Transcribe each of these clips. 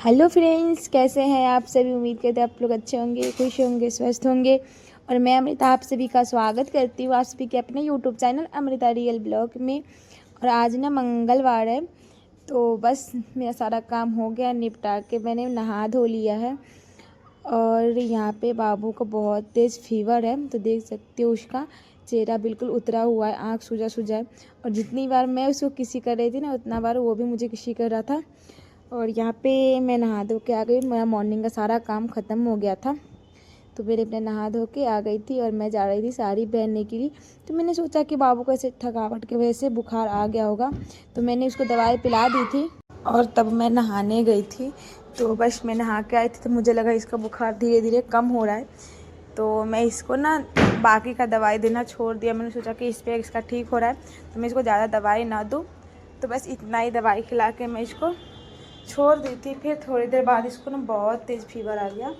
Hello friends, कैसे हैं आप सभी। उम्मीद करते हैं आप लोग अच्छे होंगे, खुश होंगे, स्वस्थ होंगे। और मैं अमृता आप सभी का स्वागत करती हूँ आप सभी के अपने YouTube channel Amrita real blog में। और आज ना मंगलवार है, तो बस मेरा सारा काम हो गया, निपटा के मैंने नहा धो लिया है। और यहाँ पे बाबू को बहुत तेज़ फीवर है, तो देख सकते हो उसका चेहरा बिल्कुल उतरा हुआ है, आँख सूजा सूजा है। और जितनी बार मैं उसको किसी कर रही थी ना, उतना बार वो भी मुझे किसी कर रहा था। और यहाँ पे मैं नहा धो के आ गई, मेरा मॉर्निंग का सारा काम ख़त्म हो गया था। तो मेरे अपने नहा धो के आ गई थी और मैं जा रही थी साड़ी पहनने के लिए। तो मैंने सोचा कि बाबू को ऐसे थकावट की वजह से बुखार आ गया होगा, तो मैंने उसको दवाई पिला दी थी। और तब मैं नहाने गई थी, तो बस मैं नहा के आई थी, तो मुझे लगा इसका बुखार धीरे धीरे कम हो रहा है। तो मैं इसको ना बाकी का दवाई देना छोड़ दिया। मैंने सोचा कि इस पर इसका ठीक हो रहा है, तो मैं इसको ज़्यादा दवाई ना दूँ। तो बस इतना ही दवाई खिला के मैं इसको छोड़ दी थी। फिर थोड़ी देर बाद इसको ना बहुत तेज़ फीवर आ गया,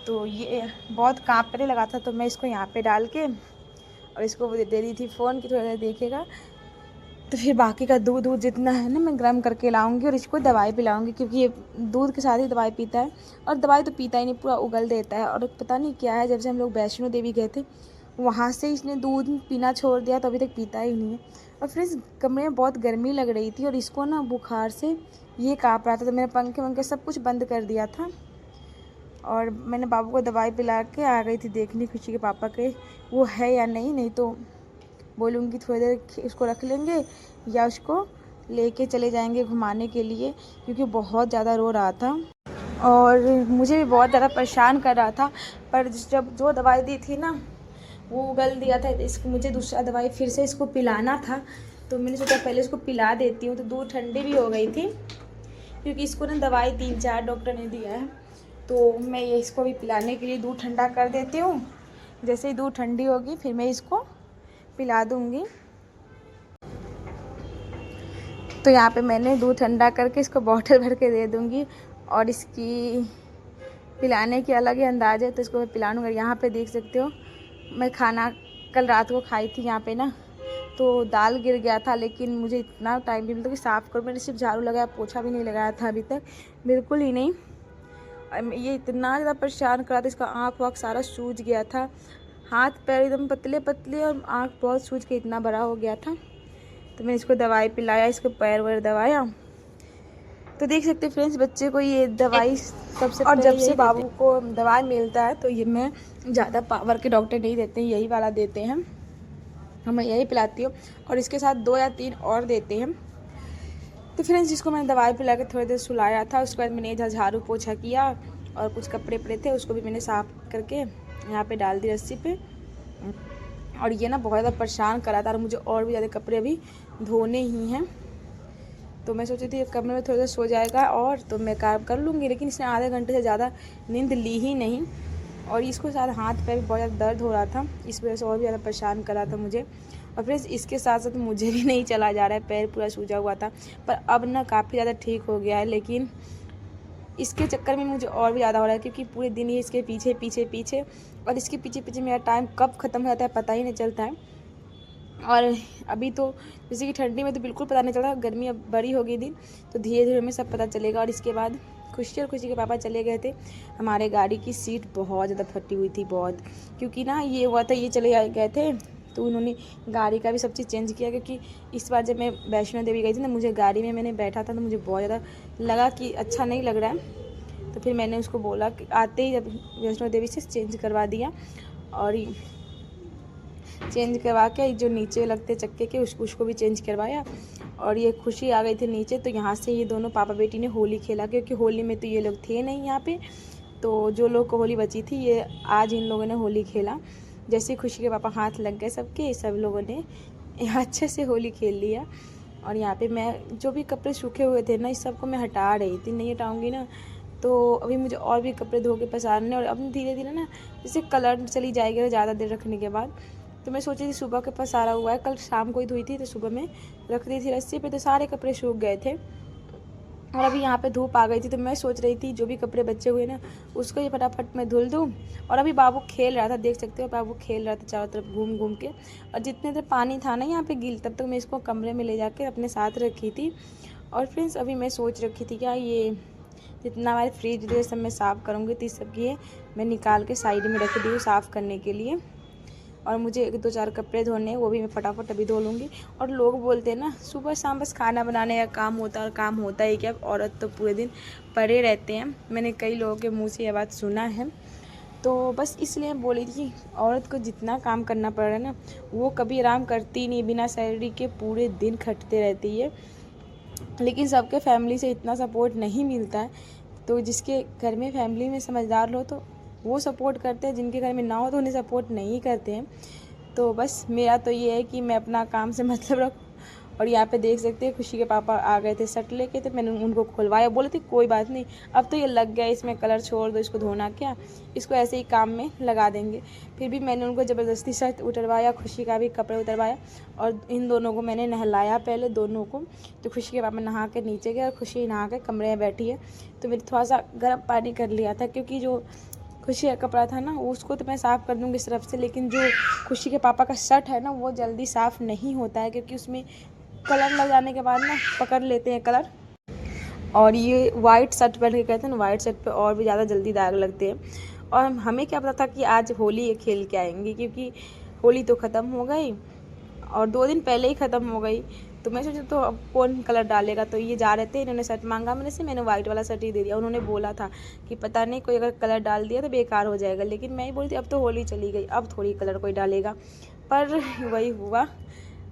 तो ये बहुत काँपने लगा था। तो मैं इसको यहाँ पे डाल के और इसको दे दी थी फ़ोन की, थोड़ी देर देखेगा। तो फिर बाकी का दूध जितना है ना मैं गर्म करके लाऊंगी और इसको दवाई पिलाऊंगी, क्योंकि ये दूध के साथ ही दवाई पीता है। और दवाई तो पीता ही नहीं, पूरा उगल देता है। और पता नहीं क्या है, जब से हम लोग वैष्णो देवी गए थे वहाँ से इसने दूध पीना छोड़ दिया, तो अभी तक पीता ही नहीं है। और फिर इस कमरे में बहुत गर्मी लग रही थी और इसको ना बुखार से ये काँप रहा था, तो मैंने पंखे वंखे सब कुछ बंद कर दिया था। और मैंने बाबू को दवाई पिला के आ गई थी देखने खुशी के पापा के वो है या नहीं। नहीं तो बोलूँगी थोड़ी देर उसको रख लेंगे या उसको लेके चले जाएंगे घुमाने के लिए, क्योंकि बहुत ज़्यादा रो रहा था और मुझे भी बहुत ज़्यादा परेशान कर रहा था। पर जब जो दवाई दी थी ना वो उगल दिया था, इसको मुझे दूसरा दवाई फिर से इसको पिलाना था। तो मैंने सोचा पहले इसको पिला देती हूँ। तो दूध ठंडी भी हो गई थी, क्योंकि इसको ना दवाई 3-4 डॉक्टर ने दिया है। तो मैं ये इसको भी पिलाने के लिए दूध ठंडा कर देती हूँ। जैसे ही दूध ठंडी होगी फिर मैं इसको पिला दूँगी। तो यहाँ पे मैंने दूध ठंडा करके इसको बॉटल भर के दे दूँगी और इसकी पिलाने की अलग ही अंदाज़ है, तो इसको मैं पिलाऊँगा। यहाँ पे देख सकते हो मैं खाना कल रात को खाई थी यहाँ पे ना, तो दाल गिर गया था, लेकिन मुझे इतना टाइम नहीं मिलता कि साफ़ करूँ। मैंने सिर्फ झाड़ू लगाया, पोछा भी नहीं लगाया था अभी तक, बिल्कुल ही नहीं। ये इतना ज़्यादा परेशान कर रहा था, इसका आँख वाँख सारा सूज गया था, हाथ पैर एकदम पतले पतले और आँख बहुत सूज के इतना बड़ा हो गया था। तो मैंने इसको दवाई पिलाया, इसको पैर वैर दबाया। तो देख सकते फ्रेंड्स, बच्चे को ये दवाई सबसे और जब से बाबू को दवाई मिलता है तो ये मैं ज़्यादा पावर के डॉक्टर नहीं देते हैं, यही वाला देते हैं, मैं यही पिलाती हूँ। और इसके साथ 2 या 3 और देते हैं। तो फ्रेंड्स, जिसको मैंने दवाई पिला के थोड़ी देर सुलाया था, उसके बाद मैंने इधर झाड़ू पोछा किया और कुछ कपड़े पड़े थे उसको भी मैंने साफ़ करके यहाँ पे डाल दी रस्सी पे। और ये ना बहुत ज़्यादा परेशान करा था और मुझे और भी ज़्यादा कपड़े अभी धोने ही हैं। तो मैं सोची थी कमरे में थोड़ा सा सो जाएगा और तो मैं काम कर लूँगी, लेकिन इसने आधे घंटे से ज़्यादा नींद ली ही नहीं। और इसको साथ हाथ पैर भी बहुत ज़्यादा दर्द हो रहा था, इस वजह से और भी ज़्यादा परेशान कर रहा था मुझे। और फिर इसके साथ साथ मुझे भी नहीं चला जा रहा है, पैर पूरा सूजा हुआ था, पर अब ना काफ़ी ज़्यादा ठीक हो गया है। लेकिन इसके चक्कर में मुझे और भी ज़्यादा हो रहा है, क्योंकि पूरे दिन ही इसके पीछे पीछे पीछे और इसके पीछे पीछे मेरा टाइम कब ख़त्म हो जाता है पता ही नहीं चलता है। और अभी तो जैसे कि ठंडी में तो बिल्कुल पता नहीं चलता, गर्मी अब बड़ी हो गई दिन, तो धीरे धीरे हमें सब पता चलेगा। और इसके बाद खुशी और खुशी के पापा चले गए थे, हमारे गाड़ी की सीट बहुत ज़्यादा फटी हुई थी बहुत, क्योंकि ना ये हुआ था, ये चले गए थे तो उन्होंने गाड़ी का भी सब चीज़ चेंज किया। क्योंकि इस बार जब मैं वैष्णो देवी गई थी ना, मुझे गाड़ी में मैंने बैठा था तो मुझे बहुत ज़्यादा लगा कि अच्छा नहीं लग रहा है। तो फिर मैंने उसको बोला कि आते ही जब वैष्णो देवी से चेंज करवा दिया और चेंज करवा के जो नीचे लगते चक्के के उसको भी चेंज करवाया। और ये खुशी आ गई थी नीचे, तो यहाँ से ये दोनों पापा बेटी ने होली खेला, क्योंकि होली में तो ये लोग थे नहीं यहाँ पे। तो जो लोग को होली बची थी, ये आज इन लोगों ने होली खेला। जैसे खुशी के पापा हाथ लग गए सबके, सब लोगों ने अच्छे से होली खेल लिया। और यहाँ पे मैं जो भी कपड़े सूखे हुए थे ना, इस सबको मैं हटा रही थी, नहीं हटाऊँगी ना तो अभी मुझे और भी कपड़े धो के पसारने। और अब धीरे धीरे ना जैसे कलर चली जाएगी ज़्यादा देर रखने के बाद। तो मैं सोची थी सुबह के पसारा हुआ है, कल शाम को ही धोई थी, तो सुबह में रख दी थी रस्सी पे, तो सारे कपड़े सूख गए थे। और अभी यहाँ पे धूप आ गई थी, तो मैं सोच रही थी जो भी कपड़े बचे हुए ना उसको ही फटाफट मैं धुल दूँ। और अभी बाबू खेल रहा था, देख सकते हो बाबू खेल रहा था चारों तरफ घूम घूम के। और जितने देर पानी था ना यहाँ पे गिल, तब तक मैं इसको कमरे में ले जाके अपने साथ रखी थी। और फ्रेंड्स, अभी मैं सोच रखी थी क्या ये जितना हमारे फ्रिज जो सब मैं साफ़ करूँगी तो इस सब की मैं निकाल के साइड में रख दी हूँ साफ़ करने के लिए। और मुझे 1-2-4 कपड़े धोने हैं, वो भी मैं फटाफट अभी धो लूँगी। और लोग बोलते हैं ना सुबह शाम बस खाना बनाने का काम होता है, और काम होता ही क्या, औरत तो पूरे दिन पड़े रहते हैं। मैंने कई लोगों के मुँह से ये बात सुना है। तो बस इसलिए बोली थी औरत को जितना काम करना पड़ रहा है ना, वो कभी आराम करती नहीं, बिना सैलरी के पूरे दिन खटते रहती है। लेकिन सबके फैमिली से इतना सपोर्ट नहीं मिलता है। तो जिसके घर में फैमिली में समझदार लोग तो वो सपोर्ट करते हैं, जिनके घर में ना हो तो उन्हें सपोर्ट नहीं करते हैं। तो बस मेरा तो ये है कि मैं अपना काम से मतलब रखूँ। और यहाँ पे देख सकते हैं खुशी के पापा आ गए थे शर्ट लेके, तो मैंने उनको खुलवाया, बोले थे कोई बात नहीं, अब तो ये लग गया, इसमें कलर छोड़ दो, इसको धोना क्या, इसको ऐसे ही काम में लगा देंगे। फिर भी मैंने उनको ज़बरदस्ती शर्ट उतरवाया, खुशी का भी कपड़े उतरवाया, और इन दोनों को मैंने नहलाया पहले, दोनों को। तो खुशी के पापा नहा के नीचे गए और खुशी नहा के कमरे में बैठी है। तो मैंने थोड़ा सा गर्म पानी कर लिया था, क्योंकि जो खुशी का कपड़ा था ना उसको तो मैं साफ़ कर दूँगी सरफ से, लेकिन जो खुशी के पापा का शर्ट है ना वो जल्दी साफ़ नहीं होता है, क्योंकि उसमें कलर लग जाने के बाद ना पकड़ लेते हैं कलर। और ये वाइट शर्ट पहन के कहते हैं ना, वाइट शर्ट पे और भी ज़्यादा जल्दी दाग लगते हैं। और हमें क्या पता था कि आज होली खेल के आएंगे, क्योंकि होली तो ख़त्म हो गई और 2 दिन पहले ही ख़त्म हो गई। तो मैं सोचा तो अब कौन कलर डालेगा, तो ये जा रहे थे, इन्होंने शर्ट मांगा मेरे से, मैंने वाइट वाला शर्ट ही दे दिया। उन्होंने बोला था कि पता नहीं कोई अगर कलर डाल दिया तो बेकार हो जाएगा, लेकिन मैं ही बोली थी अब तो होली चली गई, अब थोड़ी कलर कोई डालेगा। पर वही हुआ,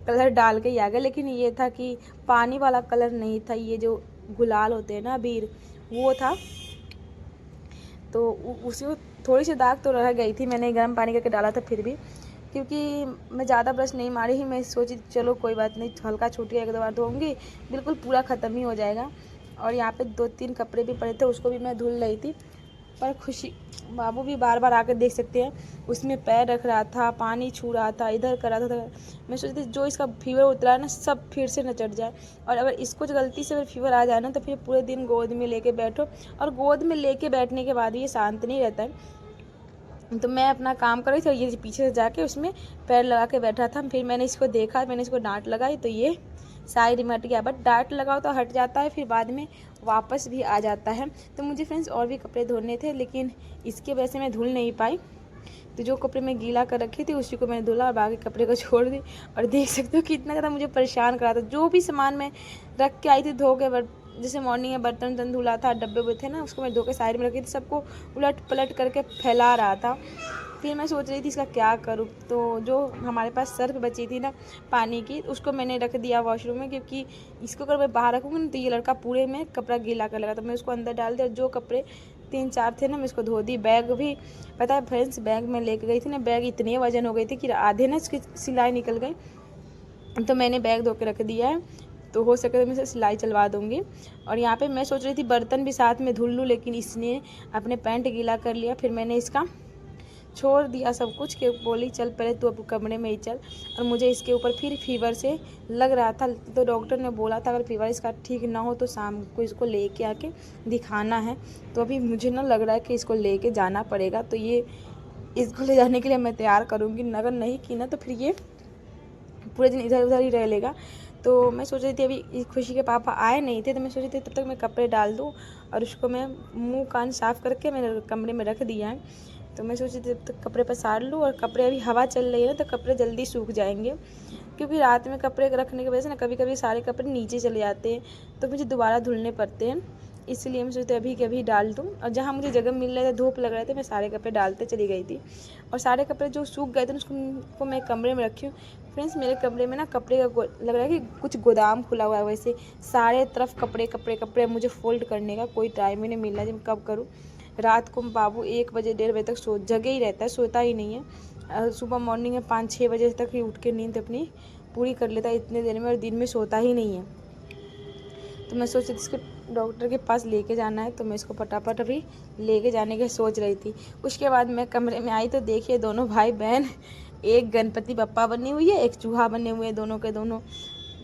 कलर डाल के ही आ गया। लेकिन ये था कि पानी वाला कलर नहीं था, ये जो गुलाल होते हैं ना अबीर, वो था। तो उसी को थोड़ी सी दाग तो रह गई थी, मैंने गर्म पानी करके डाला था फिर भी, क्योंकि मैं ज़्यादा ब्रश नहीं मारी ही, मैं सोची चलो कोई बात नहीं, हल्का छूट गया, 1-2 बार धोऊंगी बिल्कुल पूरा ख़त्म ही हो जाएगा। और यहाँ पे 2-3 कपड़े भी पड़े थे, उसको भी मैं धुल रही थी। पर खुशी बाबू भी बार बार आकर देख सकते हैं, उसमें पैर रख रहा था, पानी छू रहा था, इधर कर रहा था। मैं सोचती थी जो इसका फीवर उतरा है ना सब फिर से न चढ़ जाए, और अगर इसको गलती से अगर फीवर आ जाए ना तो फिर पूरे दिन गोद में लेके बैठो, और गोद में लेके बैठने के बाद भी ये शांत नहीं रहता है। तो मैं अपना काम कर रही थी और ये पीछे से जाके उसमें पैर लगा के बैठा था। फिर मैंने इसको देखा, मैंने इसको डांट लगाई तो ये साइड में हट गया। बट डांट लगाओ तो हट जाता है, फिर बाद में वापस भी आ जाता है। तो मुझे फ्रेंड्स और भी कपड़े धोने थे, लेकिन इसके वजह से मैं धुल नहीं पाई। तो जो कपड़े मैं गीला कर रखी थी उसी को मैंने धुला और बाकी कपड़े को छोड़ दी। और देख सकते हो कि इतना ज़्यादा मुझे परेशान करा था। जो भी सामान मैं रख के आई थी धो के, जैसे मॉर्निंग में बर्तन वर्तन धुला था, डब्बे हुए थे ना, उसको मैं धो के साइड में रखी थी, सबको उलट पलट करके फैला रहा था। फिर मैं सोच रही थी इसका क्या करूँ, तो जो हमारे पास सर्फ बची थी ना पानी की, उसको मैंने रख दिया वॉशरूम में, क्योंकि इसको अगर मैं बाहर रखूँगी ना तो ये लड़का पूरे में कपड़ा गीला कर लगा। तो मैं उसको अंदर डाल दिया, जो कपड़े 3-4 थे ना मैं इसको धो दी। बैग भी पता है फ्रेंड्स, बैग में लेके गई थी ना, बैग इतने वजन हो गई थी कि आधे ना इसकी सिलाई निकल गई। तो मैंने बैग धो के रख दिया है, तो हो सके तो मैं इसे सिलाई चलवा दूँगी। और यहाँ पे मैं सोच रही थी बर्तन भी साथ में धुल लूँ, लेकिन इसने अपने पैंट गीला कर लिया। फिर मैंने इसका छोड़ दिया सब कुछ, कि बोली चल पहले तू अब कमरे में ही चल। और मुझे इसके ऊपर फिर फीवर से लग रहा था, तो डॉक्टर ने बोला था अगर फीवर इसका ठीक ना हो तो शाम को इसको लेके आके दिखाना है। तो अभी मुझे ना लग रहा है कि इसको लेके जाना पड़ेगा। तो ये इसको ले जाने के लिए मैं तैयार करूँगी, अगर नहीं की ना तो फिर ये पूरे दिन इधर उधर ही रह लेगा। तो मैं सोच रही थी अभी खुशी के पापा आए नहीं थे, तो मैं सोच रही थी तब तक मैं कपड़े डाल दूँ और उसको मैं मुंह कान साफ़ करके मैंने कमरे में रख दिया है। तो मैं सोची जब तक कपड़े पसार लूँ, और कपड़े अभी हवा चल रही है ना तो कपड़े जल्दी सूख जाएंगे, क्योंकि रात में कपड़े रखने की वजह से ना कभी कभी सारे कपड़े नीचे चले जाते हैं, तो मुझे दोबारा धुलने पड़ते हैं। इसलिए मैं सोचती अभी के अभी डाल दूँ। और जहाँ मुझे जगह मिल रहा था, धूप लग रहे थे, मैं सारे कपड़े डालते चली गई थी। और सारे कपड़े जो सूख गए थे उसको मैं कमरे में रखी हूँ। फ्रेंड्स मेरे कमरे में ना कपड़े का लग रहा है कि कुछ गोदाम खुला हुआ है, वैसे सारे तरफ कपड़े कपड़े कपड़े। मुझे फोल्ड करने का कोई टाइम ही नहीं मिल रहा है, मैं कब करूँ। रात को बाबू 1 बजे 1:30 बजे तक जगे ही रहता है, सोता ही नहीं है। सुबह मॉर्निंग में 5-6 बजे तक ही उठ के नींद अपनी पूरी कर लेता है इतने देर में, और दिन में सोता ही नहीं है। तो मैं सोच रही थी इसको डॉक्टर के पास लेके जाना है, तो मैं इसको फटाफट अभी लेके जाने की सोच रही थी। उसके बाद मैं कमरे में आई तो देखिए दोनों भाई बहन, एक गणपति बप्पा बनी हुई है, एक चूहा बने हुए हैं, दोनों के दोनों।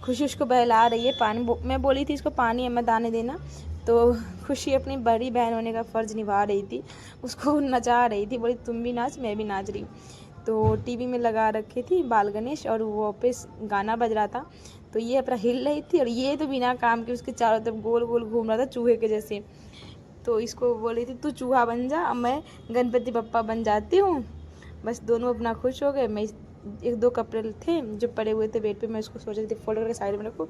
खुशी उसको बहला रही है, पानी मैं बोली थी इसको पानी मत आने देना, तो खुशी अपनी बड़ी बहन होने का फ़र्ज़ निभा रही थी, उसको नचा रही थी, बोली तुम भी नाच मैं भी नाच रही। तो टीवी में लगा रखी थी बाल गणेश और वो पे गाना बज रहा था, तो ये अपना हिल रही थी, और ये तो बिना काम के उसके चारों तरफ गोल गोल घूम रहा था चूहे के जैसे। तो इसको बोल रही थी तू चूहा बन जा, मैं गणपति बप्पा बन जाती हूँ। बस दोनों अपना खुश हो गए। मैं 1-2 कपड़े थे जो पड़े हुए थे बेड पे, मैं उसको सोच रही थी फोल्ड करके साइड में रखूँ।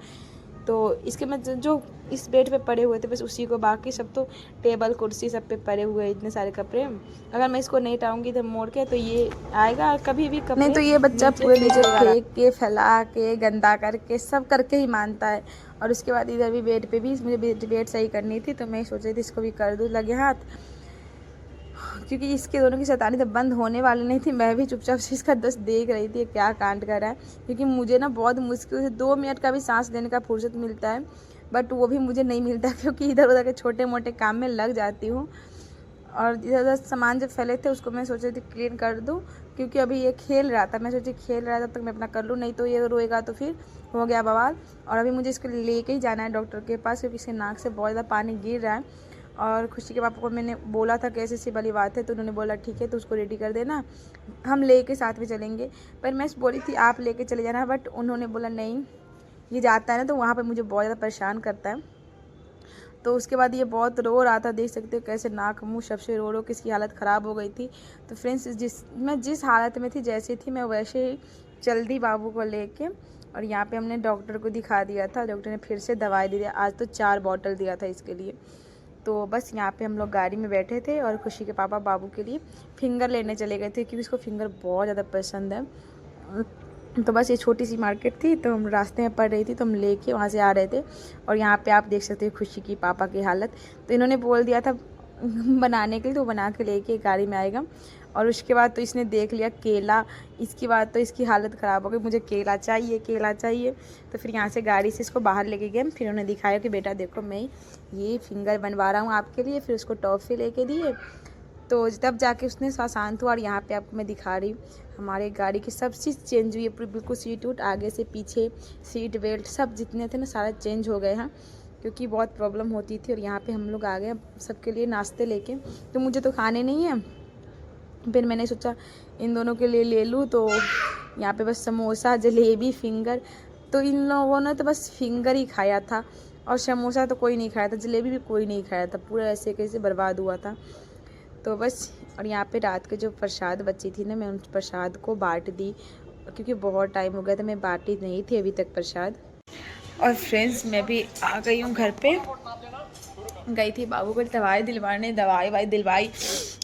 तो इसके मैं जो इस बेड पे पड़े हुए थे बस उसी को, बाकी सब तो टेबल कुर्सी सब पे पड़े हुए इतने सारे कपड़े। अगर मैं इसको नहीं टाऊंगी तो मोड़ के तो ये आएगा कभी भी कपड़े नहीं, तो ये बच्चा पूरे नीचे फेंक के फैला के गंदा करके सब करके ही मानता है। और उसके बाद इधर भी बेड पे भी मुझे बेड सही करनी थी, तो मैं सोच रही थी इसको भी कर दूँ लगे हाथ, क्योंकि इसके दोनों की शैतानी तो बंद होने वाली नहीं थी। मैं भी चुपचाप से इसका दस देख रही थी क्या कांड कर रहा है, क्योंकि मुझे ना बहुत मुश्किल से 2 मिनट का भी सांस लेने का फुर्सत मिलता है, बट वो भी मुझे नहीं मिलता क्योंकि इधर उधर के छोटे मोटे काम में लग जाती हूँ। और इधर उधर सामान जो फैले थे उसको मैं सोच रही थी क्लीन कर दूँ, क्योंकि अभी ये खेल रहा था, मैं सोची खेल रहा था तब तक मैं अपना कर लूँ, नहीं तो ये रोएगा तो फिर हो गया बवाल। और अभी मुझे इसको लेके ही जाना है डॉक्टर के पास, क्योंकि इसके नाक से बहुत ज़्यादा पानी गिर रहा है। और खुशी के पापा को मैंने बोला था कैसे सी वाली बात है, तो उन्होंने बोला ठीक है तो उसको रेडी कर देना, हम लेके साथ में चलेंगे। पर मैं बोली थी आप लेके चले जाना, बट उन्होंने बोला नहीं, ये जाता है ना तो वहाँ पर मुझे बहुत ज़्यादा परेशान करता है। तो उसके बाद ये बहुत रो रहा था, देख सकते हो कैसे नाक मुँह सबसे रो रो किसकी हालत ख़राब हो गई थी। तो फ्रेंड्स मैं जिस हालत में थी जैसी थी मैं वैसे ही चल दी बाबू को लेके। और यहाँ पे हमने डॉक्टर को दिखा दिया था, डॉक्टर ने फिर से दवाई दे दिया, आज तो 4 बॉटल दिया था इसके लिए। तो बस यहाँ पे हम लोग गाड़ी में बैठे थे और खुशी के पापा बाबू के लिए फिंगर लेने चले गए थे, क्योंकि इसको फिंगर बहुत ज़्यादा पसंद है। तो बस ये छोटी सी मार्केट थी, तो हम रास्ते में पड़ रही थी तो हम लेके वहाँ से आ रहे थे। और यहाँ पे आप देख सकते हो खुशी की पापा की हालत। तो इन्होंने बोल दिया था बनाने के लिए, तो बना के लेके गाड़ी में आएगा। और उसके बाद तो इसने देख लिया केला, इसके बाद तो इसकी हालत ख़राब हो गई, मुझे केला चाहिए केला चाहिए। तो फिर यहाँ से गाड़ी से इसको बाहर लेके गए। फिर उन्होंने दिखाया कि बेटा देखो मैं ये फिंगर बनवा रहा हूँ आपके लिए। फिर उसको टॉफ़ी लेके दिए, तो तब जाके उसने शांत हुआ। और यहाँ पे आपको मैं दिखा रही हूँ हमारे गाड़ी की सब चीज़ चेंज हुई है पूरी, बिल्कुल सीट उट आगे से पीछे, सीट बेल्ट सब जितने थे ना सारा चेंज हो गए हैं, क्योंकि बहुत प्रॉब्लम होती थी। और यहाँ पे हम लोग आ गए सबके लिए नाश्ते लेके, तो मुझे तो खाने नहीं है, फिर मैंने सोचा इन दोनों के लिए ले लूँ। तो यहाँ पे बस समोसा जलेबी फिंगर, तो इन लोगों ने तो बस फिंगर ही खाया था, और समोसा तो कोई नहीं खाया था, जलेबी भी कोई नहीं खाया था, पूरा ऐसे कैसे बर्बाद हुआ था। तो बस, और यहाँ पे रात के जो प्रसाद बची थी ना, मैं उन प्रसाद को बांट दी, क्योंकि बहुत टाइम हो गया था मैं बांटी नहीं थी अभी तक प्रसाद। और फ्रेंड्स मैं भी आ गई हूँ घर पे, गई थी बाबू को दवाई दिलवाने, दवाई दिलवाई,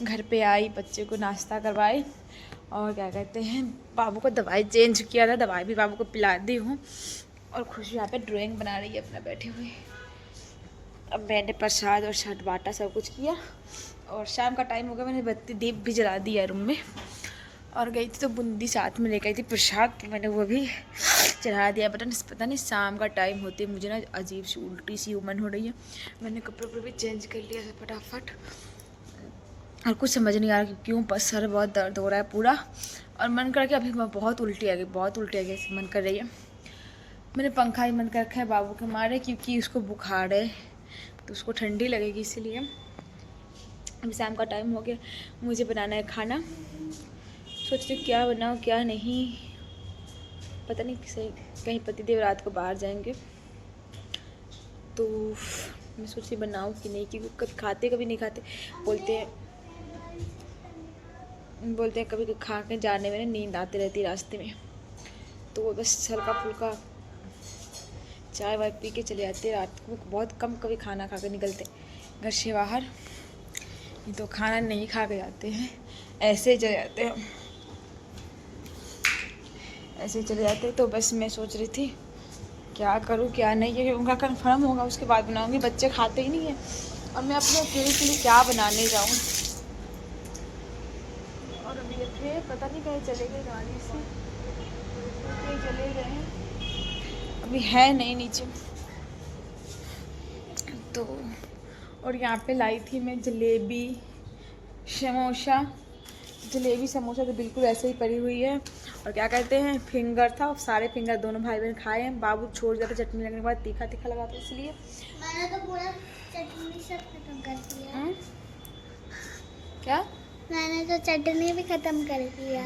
घर पे आई, बच्चे को नाश्ता करवाई, और क्या कहते हैं बाबू को दवाई चेंज किया था, दवाई भी बाबू को पिला दी हूँ। और खुशी यहाँ पे ड्राइंग बना रही है अपना बैठी हुई। अब मैंने प्रसाद और शर्ट बांटा, सब कुछ किया, और शाम का टाइम हो गया, मैंने बत्ती दीप भी जला दिया रूम में। और गई थी तो बूंदी साथ में लेकर आई थी प्रसाद, तो मैंने वो भी चढ़ा दिया। पता नहीं शाम का टाइम होते मुझे ना अजीब सी उल्टी सी मन हो रही है। मैंने कपड़े भी चेंज कर लिया था फटाफट, और कुछ समझ नहीं आ रहा कि क्यों, बस सर बहुत दर्द हो रहा है पूरा, और मन कर के अभी बहुत उल्टी आ गई, बहुत उल्टी आ गई मन कर रही है। मैंने पंखा ही बंद कर रखा है बाबू के मारे, क्योंकि उसको बुखार है तो उसको ठंडी लगेगी, इसीलिए। अभी शाम का टाइम हो गया, मुझे बनाना है खाना, सोच रही क्या बनाऊँ क्या नहीं, पता नहीं किसे, कहीं पतिदेव रात को बाहर जाएंगे तो मैं सोच रही बनाऊँ कि नहीं, क्योंकि कभी खाते कभी नहीं खाते, बोलते हैं कभी खा के जाने में नींद आती रहती है रास्ते में, तो बस हल्का फुल्का चाय वाय पी के चले जाते हैं रात को, बहुत कम कभी खाना खा के निकलते घर से बाहर, नहीं तो खाना नहीं खा के जाते हैं, ऐसे ही चले जाते हैं, ऐसे ही चले जाते हैं। तो बस मैं सोच रही थी क्या करूँ क्या नहीं, ये उनका कंफर्म होगा उसके बाद बनाऊँगी, बच्चे खाते ही नहीं हैं, और मैं अपने अकेले के लिए क्या बनाने जाऊँ। और अभी ये थे पता नहीं कहीं चले गए, गाड़ी से कहीं चले गए हैं, अभी है नहीं नीचे। तो और यहाँ पे लाई थी मैं जलेबी समोसा, जलेबी समोसा तो बिल्कुल ऐसे ही पड़ी हुई है, और क्या कहते हैं फिंगर था, सारे फिंगर दोनों भाई बहन खाए हैं, बाबू छोड़ दिया था चटनी लगने के बाद, तीखा तीखा लगा था इसलिए। मैंने तो पूरा चटनी सब खत्म कर दिया। क्या? मैंने तो चटनी भी खत्म कर दिया।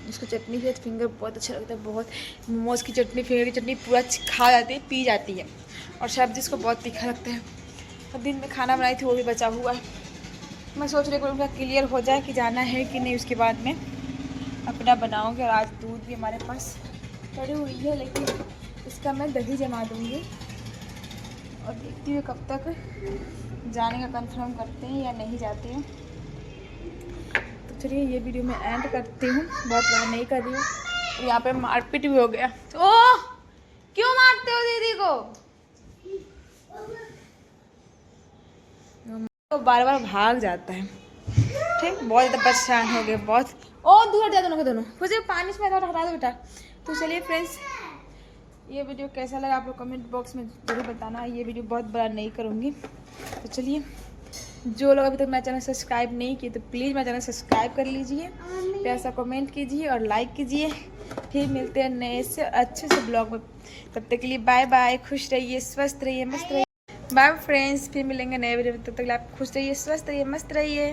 इसको चटनी से फिंगर बहुत अच्छा लगता है, बहुत मोमोज की चटनी फिंगर की चटनी पूरा खा जाती है, पी जाती है, और सब्जी इसको बहुत तीखा लगता है। और दिन में खाना बनाई थी वो भी बचा हुआ है। मैं सोच रही हूँ उनका क्लियर हो जाए कि जाना है कि नहीं, उसके बाद में अपना बनाऊँगी। और आज दूध भी हमारे पास पड़ी हुई है, लेकिन इसका मैं दही जमा दूँगी और देखती हूँ कब तक जाने का कंफर्म करते हैं या नहीं जाते हैं। तो चलिए ये वीडियो मैं एंड करती हूँ, बहुत बड़ा नहीं कर रही हूँ। यहाँ पे मारपीट भी हो गया। ओह क्यों मारते हो दीदी को? तो बार बार भाग जाता है। ठीक, बहुत ज़्यादा परेशान हो गए बहुत। ओ दूर हट जा दोनों के दोनों, मुझे पानी में हटा दो बेटा। तो चलिए फ्रेंड्स, ये वीडियो कैसा लगा आप लोग कमेंट बॉक्स में जरूर बताना। ये वीडियो बहुत बड़ा नहीं करूँगी। तो चलिए, जो लोग अभी तक मेरा चैनल सब्सक्राइब नहीं किए तो प्लीज़ मेरा चैनल सब्सक्राइब कर लीजिए, प्यार सा कमेंट कीजिए और लाइक कीजिए। फिर मिलते हैं नए से अच्छे से ब्लॉग में। तब तक के लिए बाय बाय, खुश रहिए, स्वस्थ रहिए, मस्त रहिए। बाय फ्रेंड्स, फिर मिलेंगे नए वीडियो में। तब तक आप खुश रहिए, स्वस्थ रहिए, मस्त रहिए।